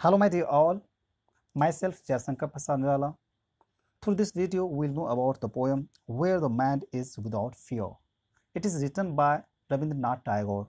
Hello my dear all, myself Jayasankar Prasad Nirala. Through this video, we'll know about the poem Where the Mind is Without Fear. It is written by Rabindranath Tagore.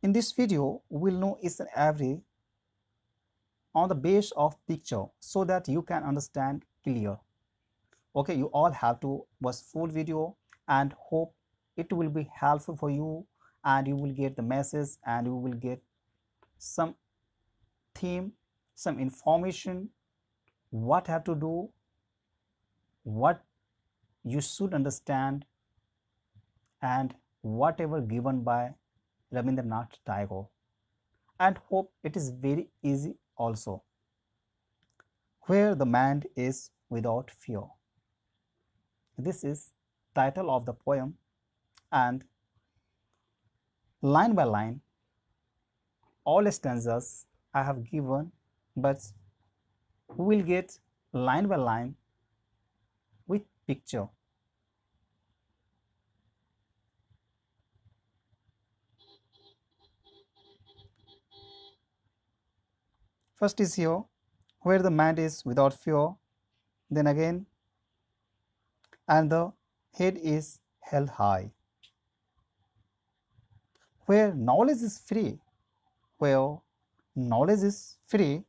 In this video, we'll know each and every on the base of picture so that you can understand clear. Okay, you all have to watch full video and hope it will be helpful for you and you will get the message and you will get some theme, some information, what have to do, what you should understand, and whatever given by Rabindranath Tagore, and hope it is very easy also. Where the mind is without fear. This is title of the poem, and line by line all stanzas I have given, but we will get line by line with picture. First is here, where the mind is without fear, then again, and the head is held high. Where knowledge is free, where knowledge is free,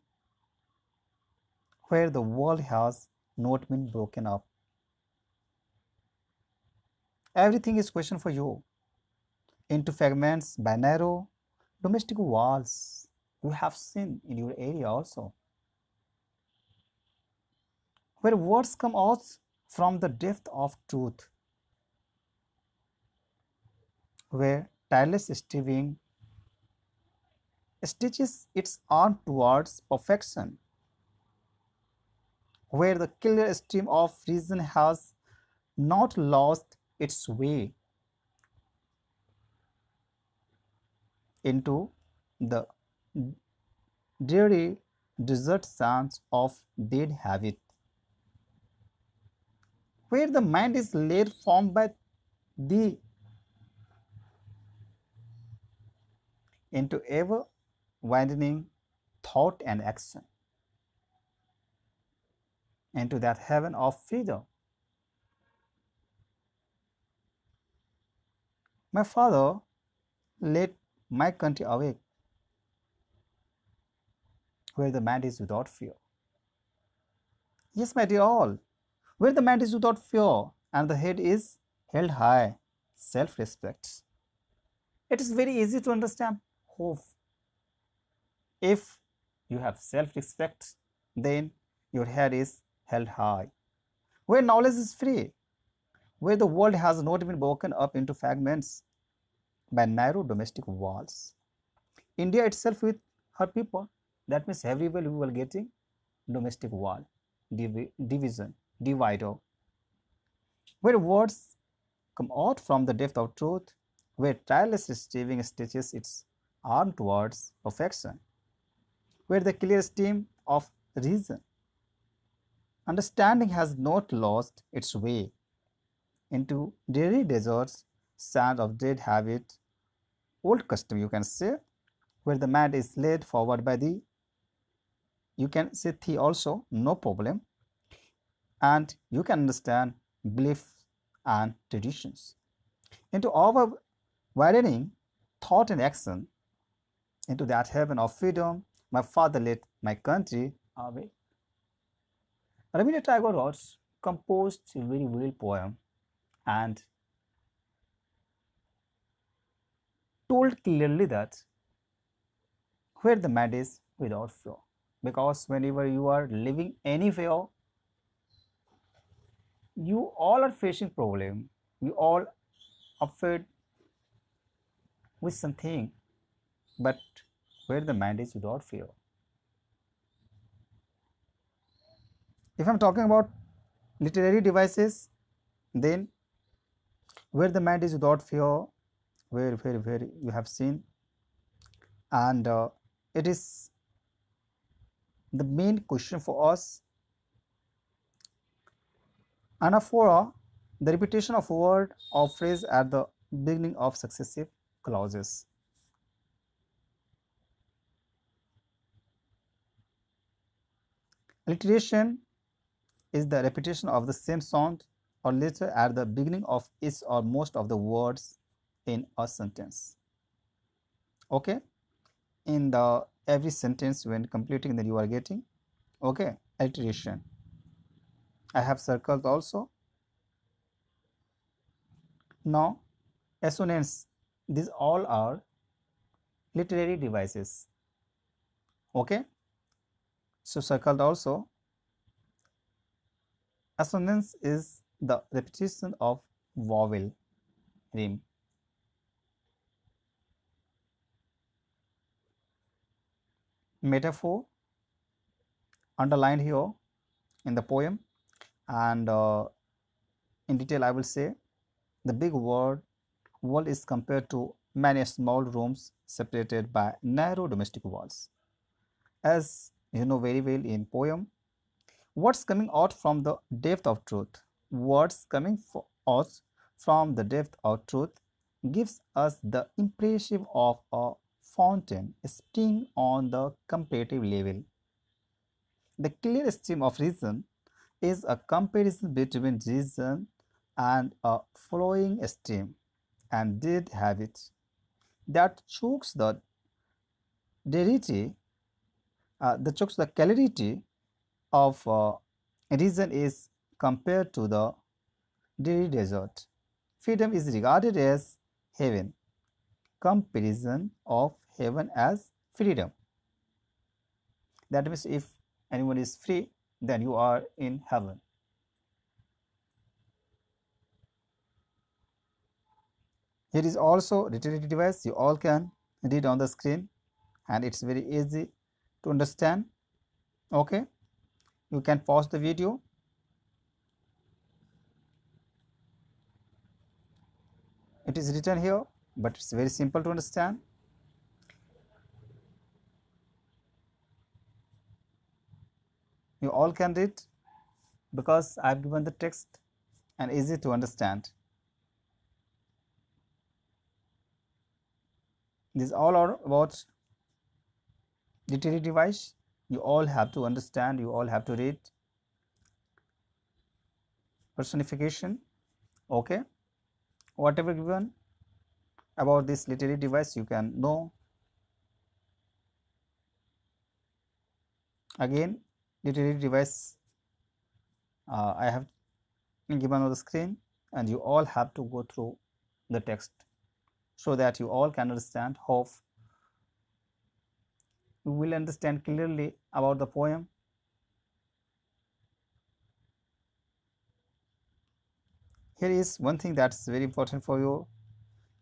where the world has not been broken up. Everything is questioned for you into fragments by narrow domestic walls you have seen in your area also. Where words come out from the depth of truth, where tireless striving stitches its arm towards perfection, where the clear stream of reason has not lost its way into the dreary desert sands of dead habit, where the mind is laid formed by thee into ever widening thought and action, into that heaven of freedom. My father led my country awake, where the mind is without fear. Yes, my dear all, where the mind is without fear and the head is held high, self respect. It is very easy to understand hope. If you have self respect, then your head is held high. Where knowledge is free, where the world has not been broken up into fragments by narrow domestic walls. India itself with her people, that means everywhere we were getting domestic wall, division, divider, where words come out from the depth of truth, where tireless striving stretches its arm towards perfection, where the clear stream of reason, understanding has not lost its way into dreary deserts, sand of dead habit, old custom, you can say, where the man is led forward by the, you can say thee also, no problem, and you can understand belief and traditions. Into our widening thought and action, into that heaven of freedom, my father led my country away. Rabindranath Tagore wrote, composed a very well poem and told clearly that where the mind is without fear. Because whenever you are living anywhere, you all are facing problem. You all afraid with something, but where the mind is without fear. If I'm talking about literary devices, then where the mind is without fear, where you have seen, and it is the main question for us. Anaphora, the repetition of word or phrase at the beginning of successive clauses. Alliteration is the repetition of the same sound or letter at the beginning of each or most of the words in a sentence. Okay, in the every sentence when completing, then you are getting, okay, alliteration. I have circled also. Now assonance, these all are literary devices. Okay, so circled also. Assonance is the repetition of vowel rime. Metaphor underlined here in the poem, and in detail I will say the big world is compared to many small rooms separated by narrow domestic walls. As you know very well in poem, what's coming out from the depth of truth, what's coming for us from the depth of truth gives us the impression of a fountain spring on the comparative level. The clear stream of reason is a comparison between reason and a flowing stream, and did habit that chokes the clarity, the clarity of reason is compared to the dreary desert. Freedom is regarded as heaven. Comparison of heaven as freedom. That means if anyone is free, then you are in heaven. Here is also literary device. You all can read on the screen, and it's very easy to understand. Okay, you can pause the video. It is written here, but it's very simple to understand. You all can read because I've given the text and easy to understand. These all are about literary device. You all have to understand, you all have to read. Personification, okay, whatever given about this literary device you can know. Again, literary device I have given on the screen, and you all have to go through the text so that you all can understand. Hope you will understand clearly about the poem. Here is one thing that's very important for you: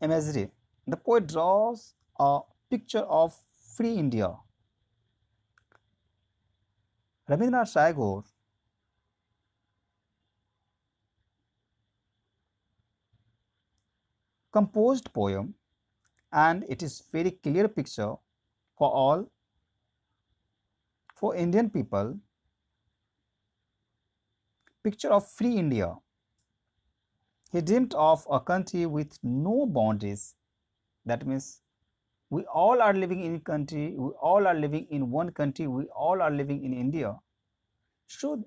imagery. The poet draws a picture of free India. Rabindranath Tagore composed poem, and it is very clear picture for all, for Indian people, picture of free India. He dreamt of a country with no boundaries. That means we all are living in a country, we all are living in one country, we all are living in India. So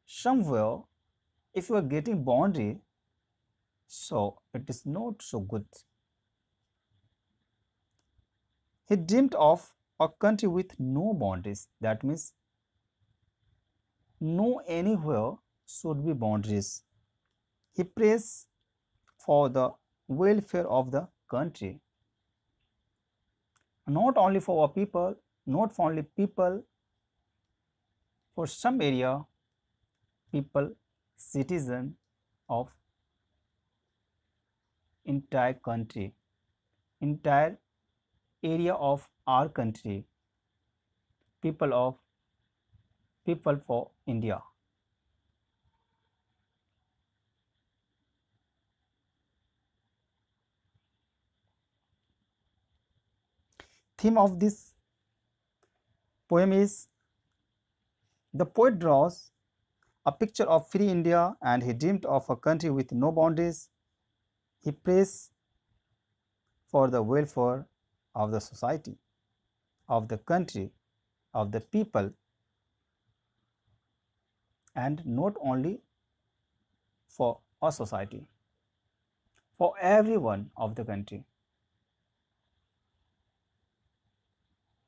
somewhere, if you are getting boundary, so it is not so good. He dreamed of a country with no boundaries. That means no anywhere should be boundaries. He prays for the welfare of the country, not only for our people, not for only people, for some area, people, citizen of entire country, entire area of our country, people for India. Theme of this poem is the poet draws a picture of free India, and he dreamed of a country with no boundaries. He prays for the welfare of the society, of the country, of the people and not only for a society, for everyone of the country.